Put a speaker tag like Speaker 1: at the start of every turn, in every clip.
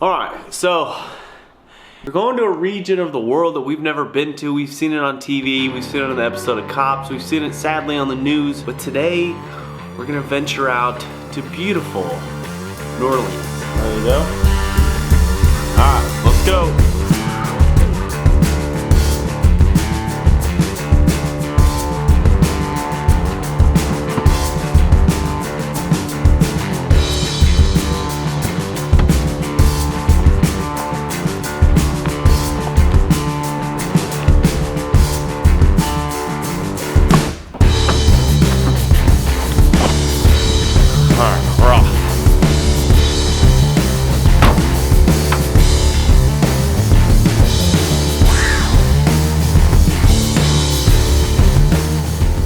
Speaker 1: Alright, so we're going to a region of the world that we've never been to. We've seen it on TV, we've seen it on the episode of Cops, we've seen it sadly on the news, but today we're gonna venture out to beautiful New Orleans. There you go. Alright, let's go.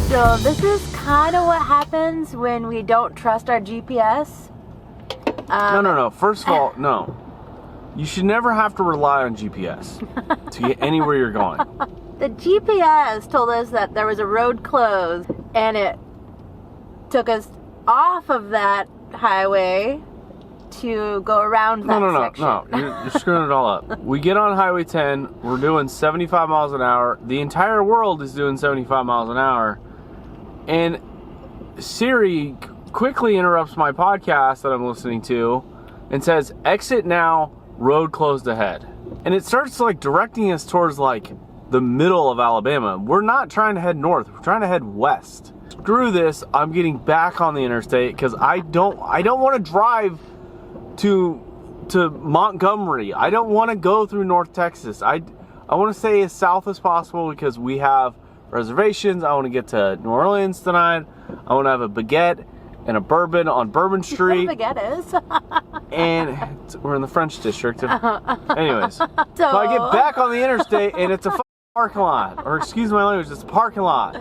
Speaker 2: So this is kind of what happens when we don't trust our GPS.
Speaker 1: No. First of all, no. You should never have to rely on GPS to get anywhere you're going.
Speaker 2: The GPS told us that there was a road closed, and it took us off of that highway to go around that section.
Speaker 1: No. You're screwing it all up. We get on Highway 10. We're doing 75 miles an hour. The entire world is doing 75 miles an hour. And Siri quickly interrupts my podcast that I'm listening to and says, exit now, road closed ahead. And it starts like directing us towards like the middle of Alabama. We're not trying to head north, we're trying to head west. Screw this, I'm getting back on the interstate because I don't want to drive to Montgomery. I don't want to go through North Texas. I want to stay as south as possible because we have reservations. I want to get to New Orleans tonight. I want to have a baguette and a bourbon on Bourbon Street.
Speaker 2: You know what a baguette is?
Speaker 1: And we're in the French district. Anyways, so I get back on the interstate and it's a parking lot. Or excuse my language, it's a parking lot.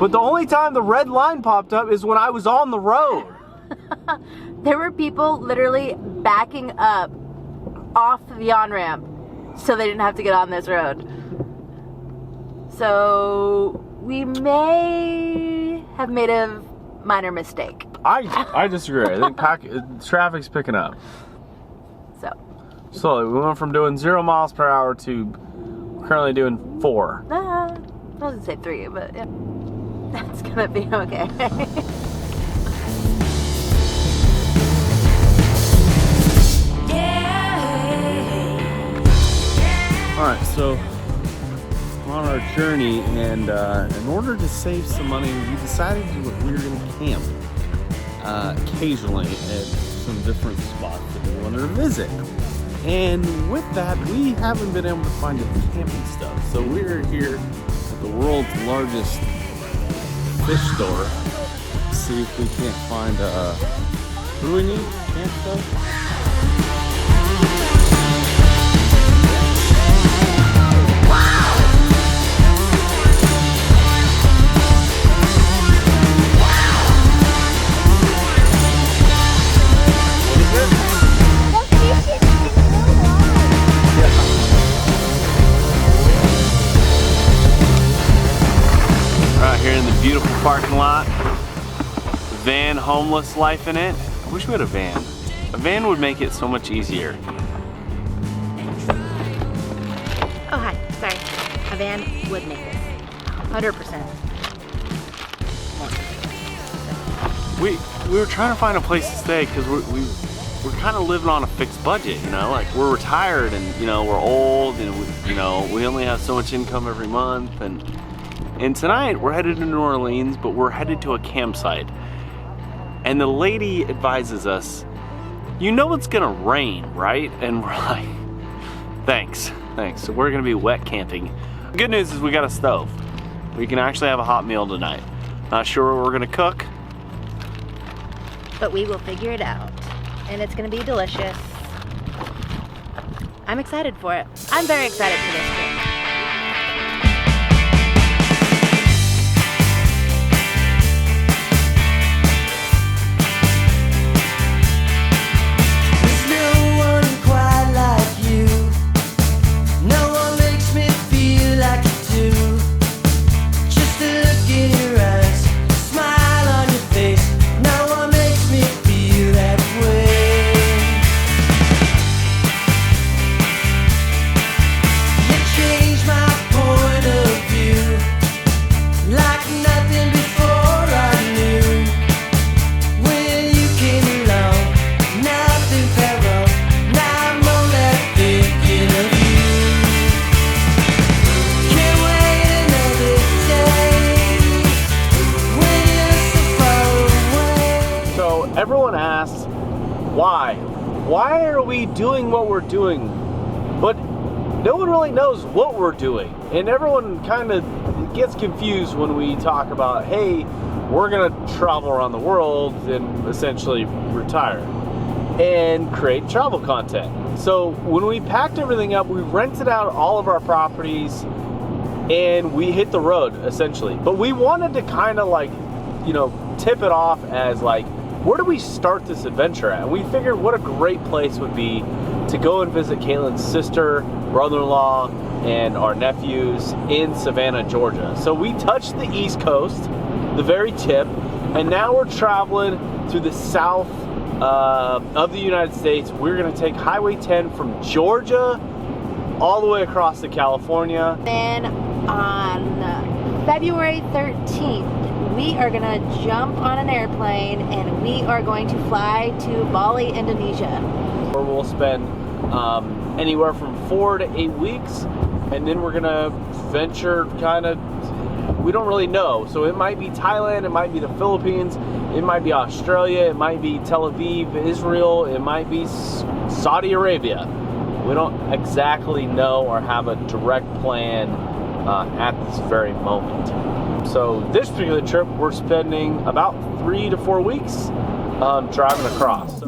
Speaker 1: But the only time the red line popped up is when I was on the road.
Speaker 2: There were people literally backing up off the on-ramp so they didn't have to get on this road. So we may have made a minor mistake.
Speaker 1: I disagree. I think traffic's picking up. So we went from doing 0 miles per hour to currently doing 4.
Speaker 2: I was gonna say 3, but yeah. That's gonna be okay.
Speaker 1: Alright, so we're on our journey, and in order to save some money, we decided we were going to camp occasionally at some different spots that we wanted to visit. And with that, we haven't been able to find any camping stuff. So we're here at the world's largest fish store to see if we can't find, what do we need? Camp stuff? Beautiful parking lot, van, homeless life in it. I wish we had a van. A van would make it so much easier.
Speaker 2: Oh, hi. Sorry. A van would make this. 100%.
Speaker 1: We were trying to find a place to stay because we're kind of living on a fixed budget, you know? Like, we're retired and, you know, we're old and, we only have so much income every month. And tonight we're headed to New Orleans, but we're headed to a campsite. And the lady advises us, you know it's gonna rain, right? And we're like, thanks. So we're gonna be wet camping. The good news is we got a stove. We can actually have a hot meal tonight. Not sure what we're gonna cook.
Speaker 2: But we will figure it out. And it's gonna be delicious. I'm excited for it. I'm very excited for this trip.
Speaker 1: why are we doing what we're doing? But no one really knows what we're doing. And everyone kind of gets confused when we talk about, hey, we're gonna travel around the world and essentially retire and create travel content. So when we packed everything up, we rented out all of our properties and we hit the road essentially. But we wanted to kind of like, you know, tip it off as like, where do we start this adventure at? And we figured what a great place would be to go and visit Caitlin's sister, brother-in-law, and our nephews in Savannah, Georgia. So we touched the East Coast, the very tip, and now we're traveling through the south of the United States. We're gonna take Highway 10 from Georgia all the way across to California.
Speaker 2: Then on February 13th, we are gonna jump on an airplane and we are going to fly to Bali, Indonesia.
Speaker 1: Where we'll spend anywhere from 4 to 8 weeks, and then we're gonna venture kind of, we don't really know. So it might be Thailand, it might be the Philippines, it might be Australia, it might be Tel Aviv, Israel, it might be Saudi Arabia. We don't exactly know or have a direct plan at this very moment. So this particular trip, we're spending about 3 to 4 weeks driving across.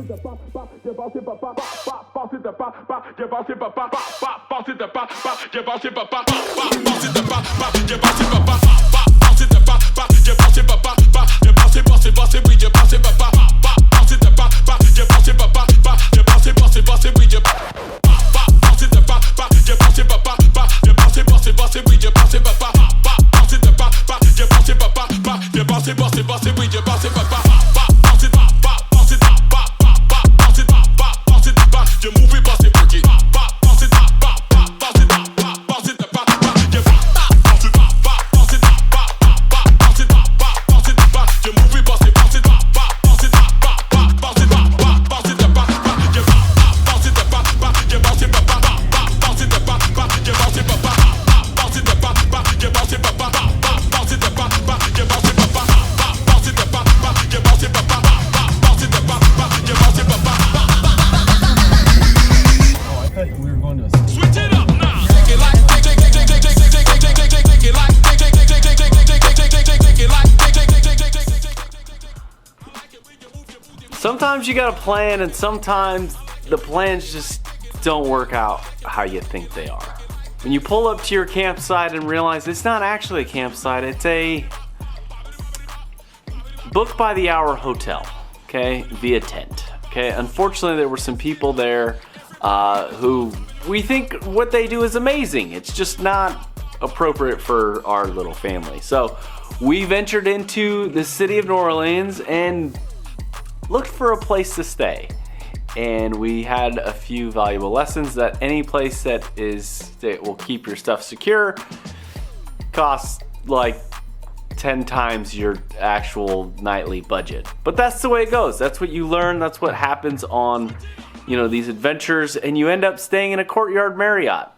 Speaker 1: Sometimes you got a plan, and sometimes the plans just don't work out how you think they are. When you pull up to your campsite and realize it's not actually a campsite, it's a book by the hour hotel, okay, via tent, okay. Unfortunately, there were some people there who we think what they do is amazing. It's just not appropriate for our little family. So we ventured into the city of New Orleans and looked for a place to stay. And we had a few valuable lessons that any place that will keep your stuff secure costs like 10 times your actual nightly budget. But that's the way it goes. That's what you learn. That's what happens on, these adventures, and you end up staying in a Courtyard Marriott.